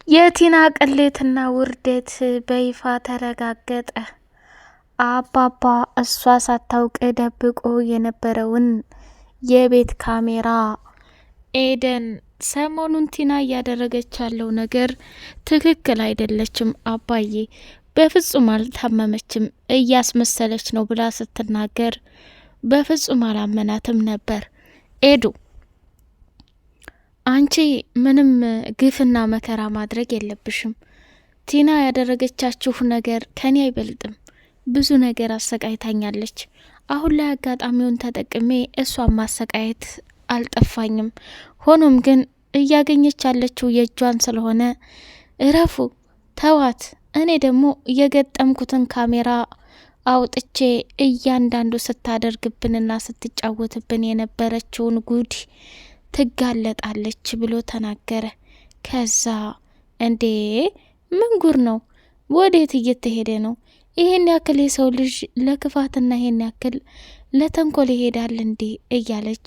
የቲና ቅሌትና ውርደት በይፋ ተረጋገጠ። አባባ እሷ ሳታውቅ ደብቆ የነበረውን የቤት ካሜራ ኤደን ሰሞኑን ቲና እያደረገች ያለው ነገር ትክክል አይደለችም፣ አባዬ በፍጹም አልታመመችም እያስመሰለች ነው ብላ ስትናገር በፍጹም አላመናትም ነበር። ኤዱ አንቺ ምንም ግፍና መከራ ማድረግ የለብሽም። ቲና ያደረገቻችሁ ነገር ከኔ አይበልጥም። ብዙ ነገር አሰቃይታኛለች። አሁን ላይ አጋጣሚውን ተጠቅሜ እሷን ማሰቃየት አልጠፋኝም። ሆኖም ግን እያገኘች ያለችው የእጇን ስለሆነ እረፉ፣ ተዋት። እኔ ደግሞ የገጠምኩትን ካሜራ አውጥቼ እያንዳንዱ ስታደርግብንና ስትጫወትብን የነበረችውን ጉድ ትጋለጣለች ብሎ ተናገረ። ከዛ እንዴ ምን ጉር ነው? ወዴት እየተሄደ ነው? ይሄን ያክል የሰው ልጅ ለክፋትና ይሄን ያክል ለተንኮል ይሄዳል እንዴ? እያለች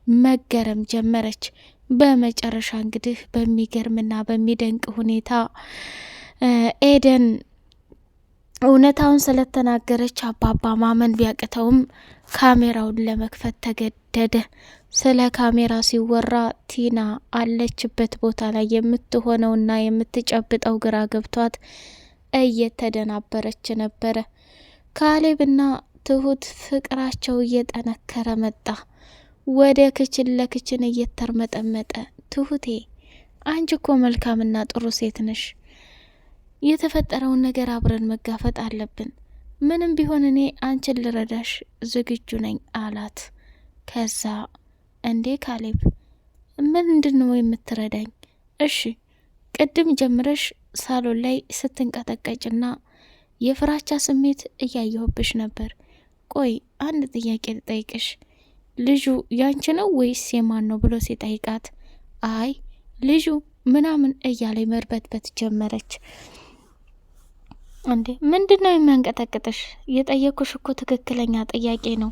መገረም ጀመረች። በመጨረሻ እንግዲህ በሚገርምና በሚደንቅ ሁኔታ ኤደን እውነታውን ስለተናገረች አባባ ማመን ቢያቅተውም ካሜራውን ለመክፈት ተገደደ። ስለ ካሜራ ሲወራ ቲና አለችበት ቦታ ላይ የምትሆነውና የምትጨብጠው ግራ ገብቷት እየተደናበረች ነበረ። ካሌብና ትሁት ፍቅራቸው እየጠነከረ መጣ። ወደ ክችን ለክችን እየተርመጠመጠ ትሁቴ አንቺ እኮ መልካምና ጥሩ ሴት ነሽ። የተፈጠረውን ነገር አብረን መጋፈጥ አለብን። ምንም ቢሆን እኔ አንቺን ልረዳሽ ዝግጁ ነኝ አላት። ከዛ እንዴ ካሌብ ምንድነው የምትረዳኝ? እሺ ቅድም ጀምረሽ ሳሎን ላይ ስትንቀጠቀጭና የፍራቻ ስሜት እያየሁብሽ ነበር። ቆይ አንድ ጥያቄ ልጠይቅሽ፣ ልጁ ያንቺ ነው ወይስ የማን ነው ብሎ ሲጠይቃት አይ ልጁ ምናምን እያለ መርበትበት ጀመረች። እንዴ ምንድነው የሚያንቀጠቅጥሽ? የጠየኩሽ እኮ ትክክለኛ ጥያቄ ነው።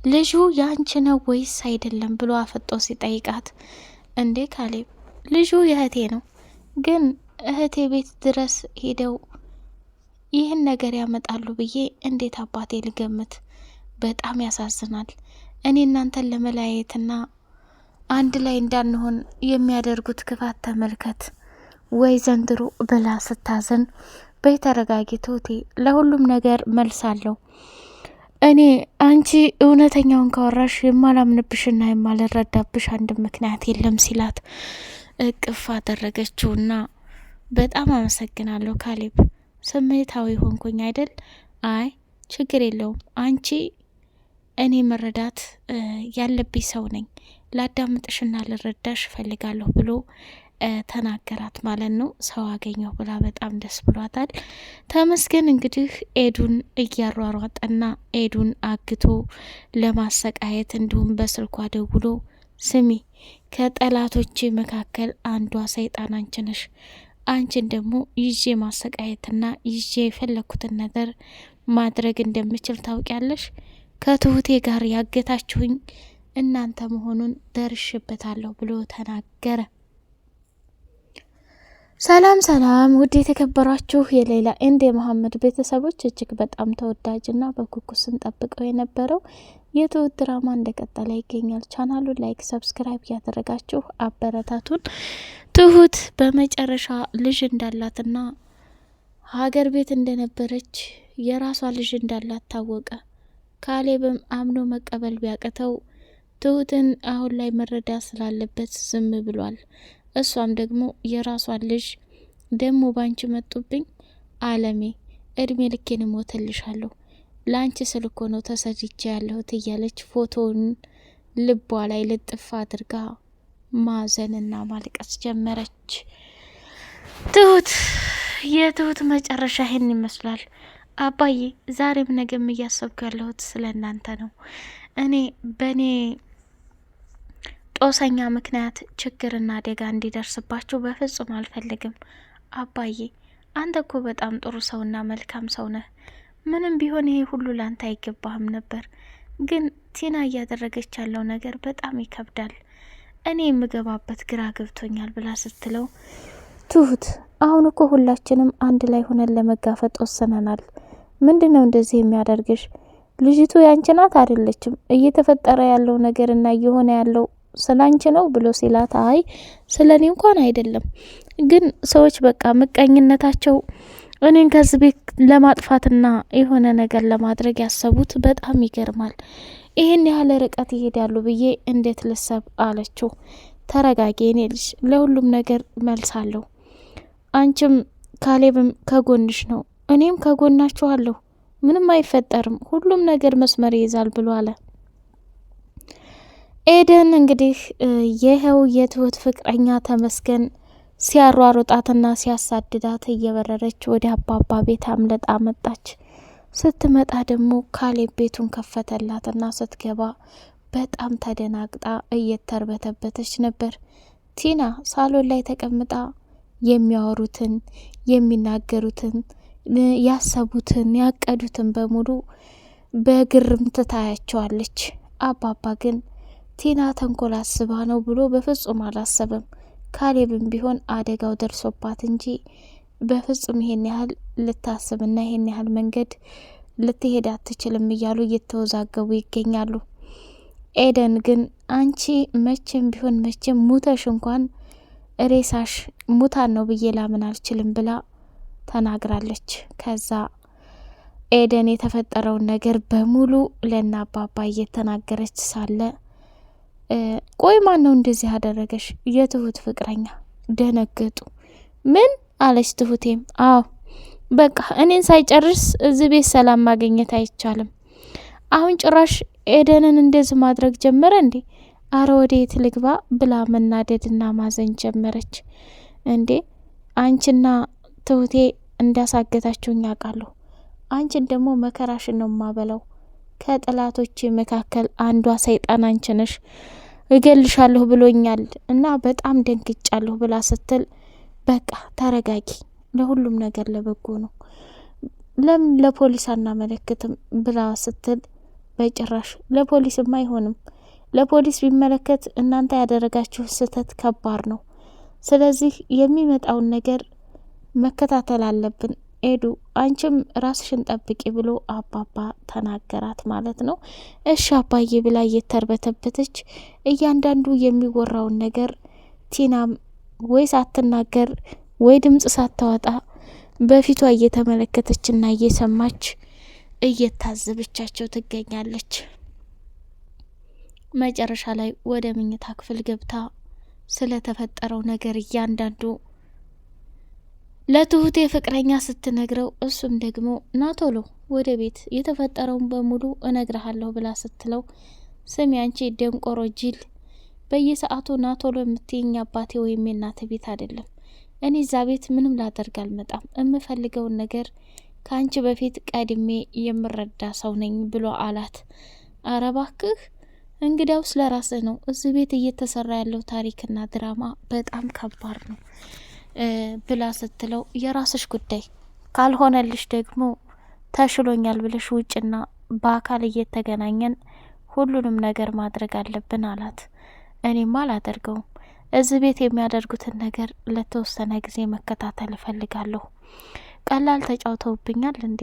ልጁ ያንቺ ነው ወይስ አይደለም ብሎ አፈጦ ሲጠይቃት እንዴ ካሌብ ልጁ የእህቴ ነው፣ ግን እህቴ ቤት ድረስ ሄደው ይህን ነገር ያመጣሉ ብዬ እንዴት አባቴ ልገምት? በጣም ያሳዝናል። እኔ እናንተን ለመለያየትና አንድ ላይ እንዳንሆን የሚያደርጉት ክፋት ተመልከት ወይ ዘንድሮ ብላ ስታዘን፣ በተረጋጊ ትሁቴ፣ ለሁሉም ነገር መልሳለሁ። እኔ አንቺ እውነተኛውን ካወራሽ የማላምንብሽና የማልረዳብሽ አንድ ምክንያት የለም ሲላት እቅፍ አደረገችውና በጣም አመሰግናለሁ ካሌብ፣ ስሜታዊ ሆንኩኝ አይደል? አይ ችግር የለውም፣ አንቺ እኔ መረዳት ያለብኝ ሰው ነኝ፣ ላዳምጥሽና ልረዳሽ እፈልጋለሁ ብሎ ተናገራት ማለት ነው። ሰው አገኘሁ ብላ በጣም ደስ ብሏታል። ተመስገን እንግዲህ ኤዱን እያሯሯጠና ኤዱን አግቶ ለማሰቃየት እንዲሁም በስልኳ ደውሎ ስሚ፣ ከጠላቶቼ መካከል አንዷ ሰይጣን አንቺ ነሽ። አንቺን ደግሞ ይዤ ማሰቃየትና ይዤ የፈለኩትን ነገር ማድረግ እንደምችል ታውቂያለሽ። ከትሁቴ ጋር ያገታችሁኝ እናንተ መሆኑን ደርሽበታለሁ ብሎ ተናገረ። ሰላም ሰላም፣ ውድ የተከበራችሁ የሌላ ኤንድ የመሐመድ ቤተሰቦች፣ እጅግ በጣም ተወዳጅና በጉጉት ስንጠብቀው የነበረው የትሁት ድራማ እንደቀጠለ ይገኛል። ቻናሉን ላይክ፣ ሰብስክራይብ እያደረጋችሁ አበረታቱን። ትሁት በመጨረሻ ልጅ እንዳላትና ሀገር ቤት እንደነበረች የራሷ ልጅ እንዳላት ታወቀ። ካሌብም አምኖ መቀበል ቢያቅተው ትሁትን አሁን ላይ መረዳት ስላለበት ዝም ብሏል። እሷም ደግሞ የራሷን ልጅ ደግሞ ባንቺ መጡብኝ አለሜ፣ እድሜ ልኬን ሞተልሻለሁ፣ ለአንቺ ስልኮ ነው ተሰድቼ ያለሁት እያለች ፎቶውን ልቧ ላይ ልጥፍ አድርጋ ማዘንና ማልቀስ ጀመረች። ትሁት የትሁት መጨረሻ ይህን ይመስላል። አባዬ ዛሬም ነገም እያሰብኩ ያለሁት ስለ እናንተ ነው። እኔ በእኔ ጦሰኛ ምክንያት ችግርና አደጋ እንዲደርስባችሁ በፍጹም አልፈልግም። አባዬ አንተ እኮ በጣም ጥሩ ሰውና መልካም ሰው ነህ። ምንም ቢሆን ይሄ ሁሉ ላንተ አይገባህም ነበር፣ ግን ቲና እያደረገች ያለው ነገር በጣም ይከብዳል። እኔ የምገባበት ግራ ገብቶኛል ብላ ስትለው ትሁት አሁን እኮ ሁላችንም አንድ ላይ ሆነን ለመጋፈጥ ወስነናል። ምንድነው እንደዚህ የሚያደርግሽ? ልጅቱ ያንቺ ናት አይደለችም? እየተፈጠረ ያለው ነገር እና እየሆነ ያለው ስላንቺ ነው ብሎ ሲላት፣ አይ ስለኔ እንኳን አይደለም፣ ግን ሰዎች በቃ ምቀኝነታቸው እኔን ከዚህ ቤት ለማጥፋትና የሆነ ነገር ለማድረግ ያሰቡት በጣም ይገርማል። ይህን ያህል ርቀት ይሄዳሉ ብዬ እንዴት ልሰብ አለችው። ተረጋጊ የኔ ልጅ፣ ለሁሉም ነገር መልሳለሁ። አንቺም ካሌብም ከጎንሽ ነው፣ እኔም ከጎናችሁ አለሁ። ምንም አይፈጠርም፣ ሁሉም ነገር መስመር ይይዛል ብሎ አለ። ኤደን እንግዲህ ይኸው የትሁት ፍቅረኛ ተመስገን ሲያሯሩጣትና ሲያሳድዳት እየበረረች ወደ አባባ ቤት አምለጣ መጣች። ስትመጣ ደግሞ ካሌብ ቤቱን ከፈተላትና ስትገባ በጣም ተደናግጣ እየተርበተበተች ነበር። ቲና ሳሎን ላይ ተቀምጣ የሚያወሩትን የሚናገሩትን ያሰቡትን ያቀዱትን በሙሉ በግርምት ታያቸዋለች። አባባ ግን ቲና ተንኮል አስባ ነው ብሎ በፍጹም አላሰበም። ካሌብም ቢሆን አደጋው ደርሶባት እንጂ በፍጹም ይሄን ያህል ልታስብና ይሄን ያህል መንገድ ልትሄድ አትችልም እያሉ እየተወዛገቡ ይገኛሉ። ኤደን ግን አንቺ መቼም ቢሆን መቼም ሙተሽ እንኳን ሬሳሽ ሙታን ነው ብዬ ላምን አልችልም ብላ ተናግራለች። ከዛ ኤደን የተፈጠረውን ነገር በሙሉ ለና አባባ እየተናገረች ሳለ ቆይ ማን ነው እንደዚህ ያደረገሽ? የትሁት ፍቅረኛ። ደነገጡ። ምን አለች ትሁቴም? አዎ በቃ እኔን ሳይጨርስ እዚህ ቤት ሰላም ማግኘት አይቻልም። አሁን ጭራሽ ኤደንን እንደዚህ ማድረግ ጀመረ እንዴ? አረ ወዴት ልግባ ብላ መናደድና ማዘን ጀመረች። እንዴ አንቺና ትሁቴ እንዳሳገታችሁኝ አውቃለሁ። አንቺን ደግሞ መከራሽን ነው ማበላው። ከጥላቶች መካከል አንዷ ሰይጣን አንቺ ነሽ፣ እገልሻለሁ ብሎኛል እና በጣም ደንግጫለሁ ብላ ስትል በቃ ተረጋጊ፣ ለሁሉም ነገር ለበጎ ነው፣ ለምን ለፖሊስ አናመለክትም ብላ ስትል በጭራሽ ለፖሊስም አይሆንም። ለፖሊስ ቢመለከት እናንተ ያደረጋችሁ ስህተት ከባድ ነው። ስለዚህ የሚመጣውን ነገር መከታተል አለብን። ኤዱ አንቺም ራስሽን ጠብቂ ብሎ አባባ ተናገራት ማለት ነው። እሺ አባዬ ብላ እየተርበተበተች እያንዳንዱ የሚወራውን ነገር ቲናም ወይ ሳትናገር ወይ ድምጽ ሳታወጣ በፊቷ እየተመለከተችና እየሰማች እየታዘበቻቸው ትገኛለች። መጨረሻ ላይ ወደ መኝታ ክፍል ገብታ ስለተፈጠረው ነገር እያንዳንዱ ለትሁቴ ፍቅረኛ ስትነግረው እሱም ደግሞ ናቶሎ ወደ ቤት የተፈጠረውን በሙሉ እነግርሃለሁ ብላ ስትለው ስሚ አንቺ ደንቆሮ ጅል፣ በየሰዓቱ ናቶሎ የምትይኝ አባቴ ወይም የናተ ቤት አይደለም። እኔ እዛ ቤት ምንም ላደርግ አልመጣም። የምፈልገውን ነገር ከአንቺ በፊት ቀድሜ የምረዳ ሰው ነኝ ብሎ አላት። አረ እባክህ እንግዲያው ስለ ራስህ ነው። እዚህ ቤት እየተሰራ ያለው ታሪክና ድራማ በጣም ከባድ ነው ብላ ስትለው የራስሽ ጉዳይ ካልሆነልሽ ደግሞ ተሽሎኛል ብለሽ ውጭና በአካል እየተገናኘን ሁሉንም ነገር ማድረግ አለብን አላት። እኔማ አላደርገውም። እዚህ ቤት የሚያደርጉትን ነገር ለተወሰነ ጊዜ መከታተል እፈልጋለሁ። ቀላል ተጫውተውብኛል እንዴ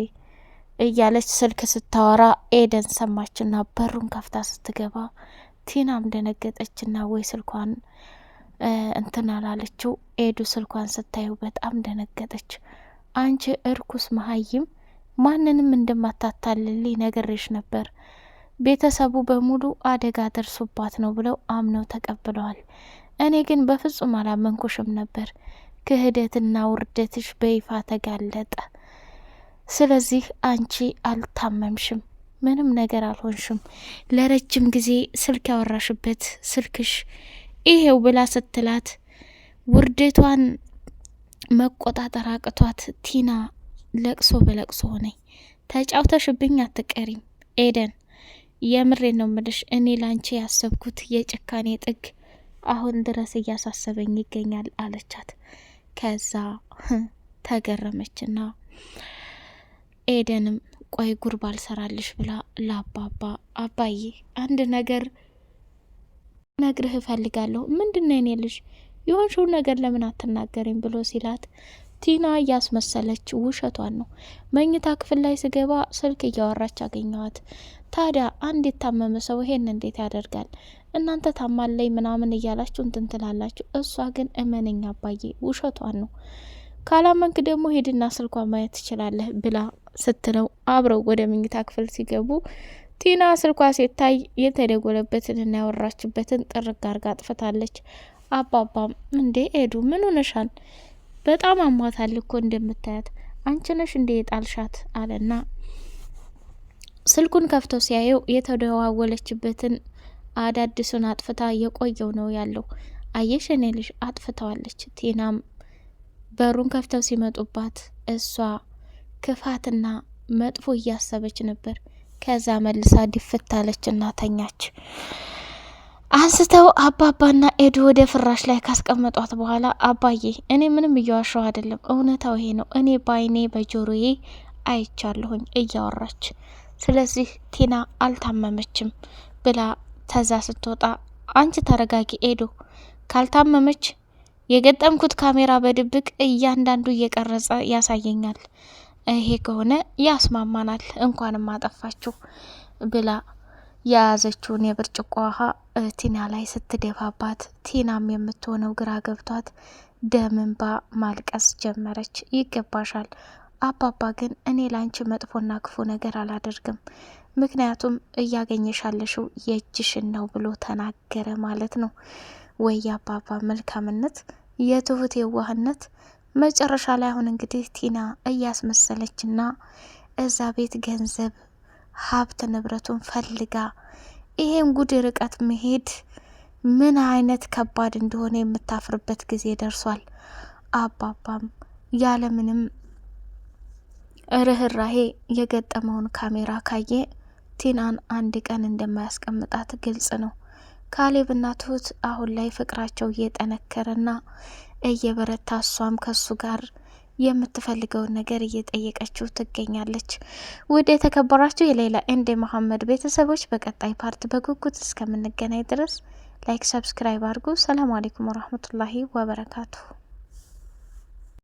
እያለች ስልክ ስታወራ ኤደን ሰማችና በሩን ከፍታ ስትገባ ቲናም ደነገጠችና ወይ ስልኳን እንትን አላለችው። ኤዱ ስልኳን ስታዩ በጣም ደነገጠች። አንቺ እርኩስ መሀይም፣ ማንንም እንደማታታልልኝ ነግሬሽ ነበር። ቤተሰቡ በሙሉ አደጋ ደርሶባት ነው ብለው አምነው ተቀብለዋል። እኔ ግን በፍጹም አላመንኩሽም ነበር። ክህደትና ውርደትሽ በይፋ ተጋለጠ። ስለዚህ አንቺ አልታመምሽም፣ ምንም ነገር አልሆንሽም። ለረጅም ጊዜ ስልክ ያወራሽበት ስልክሽ ይሄው ብላ ስትላት ውርደቷን መቆጣጠር አቅቷት ቲና ለቅሶ በለቅሶ ሆነኝ። ተጫውተሽብኝ አትቀሪም ኤደን፣ የምሬን ነው ምልሽ። እኔ ላንቺ ያሰብኩት የጭካኔ ጥግ አሁን ድረስ እያሳሰበኝ ይገኛል አለቻት። ከዛ ተገረመችና ኤደንም ቆይ ጉር ባልሰራልሽ ብላ ለአባባ አባዬ አንድ ነገር ነግርህ እፈልጋለሁ። ምንድነው የኔ ልጅ የሆንሽውን ነገር ለምን አትናገሪም ብሎ ሲላት ቲና እያስመሰለች ውሸቷን ነው። መኝታ ክፍል ላይ ስገባ ስልክ እያወራች አገኘዋት። ታዲያ አንድ የታመመ ሰው ይሄን እንዴት ያደርጋል? እናንተ ታማለይ ምናምን እያላችሁ እንትን ትላላችሁ። እሷ ግን እመነኛ አባዬ ውሸቷን ነው። ካላመንክ ደግሞ ሄድና ስልኳን ማየት ትችላለህ ብላ ስትለው አብረው ወደ መኝታ ክፍል ሲገቡ ቲና ስልኳ ሲታይ የተደወለበትንና ያወራችበትን ጥርግ አርጋ አጥፍታለች። አባባም እንዴ ኤዱ ምን ሆነሻል? በጣም አሟታል እኮ እንደምታያት አንቺ ነሽ እንዴ የጣልሻት አለና ስልኩን ከፍተው ሲያየው የተደዋወለችበትን አዳዲሱን አጥፍታ የቆየው ነው ያለው። አየሽ እኔ ልጅ አጥፍተዋለች። ቲናም በሩን ከፍተው ሲመጡባት እሷ ክፋትና መጥፎ እያሰበች ነበር። ከዛ መልሳ ድፍታለች እና ተኛች። አንስተው አባባና ኤዱ ወደ ፍራሽ ላይ ካስቀመጧት በኋላ አባዬ እኔ ምንም እየዋሸሁ አይደለም፣ እውነታው ይሄ ነው፣ እኔ በአይኔ በጆሮዬ አይቻለሁኝ እያወራች፣ ስለዚህ ቲና አልታመመችም ብላ ተዛ ስትወጣ አንቺ ተረጋጊ ኤዱ፣ ካልታመመች የገጠምኩት ካሜራ በድብቅ እያንዳንዱ እየቀረጸ ያሳየኛል፣ ይሄ ከሆነ ያስማማናል፣ እንኳንም አጠፋችሁ ብላ የያዘችውን የብርጭቆ ውሃ ቲና ላይ ስትደፋባት ቲናም የምትሆነው ግራ ገብቷት ደም እንባ ማልቀስ ጀመረች። ይገባሻል አባባ፣ ግን እኔ ላንቺ መጥፎና ክፉ ነገር አላደርግም፣ ምክንያቱም እያገኘሻለሽው የእጅሽን ነው ብሎ ተናገረ ማለት ነው። ወይ አባባ መልካምነት፣ የትሁት የዋህነት። መጨረሻ ላይ አሁን እንግዲህ ቲና እያስመሰለችና እዛ ቤት ገንዘብ ሀብት ንብረቱን ፈልጋ ይሄን ጉድ ርቀት መሄድ ምን አይነት ከባድ እንደሆነ የምታፍርበት ጊዜ ደርሷል። አባባም ያለምንም ርህራሄ የገጠመውን ካሜራ ካየ ቲናን አንድ ቀን እንደማያስቀምጣት ግልጽ ነው። ካሌብና ትሁት አሁን ላይ ፍቅራቸው እየጠነከረና እየበረታ እሷም ከሱ ጋር የምትፈልገውን ነገር እየጠየቀችው ትገኛለች። ውድ የተከበራችሁ የሌላ ኤንድ መሐመድ ቤተሰቦች በቀጣይ ፓርት በጉጉት እስከምንገናኝ ድረስ ላይክ፣ ሰብስክራይብ አድርጉ። ሰላም አለይኩም ወራህመቱላሂ ወበረካቱሁ።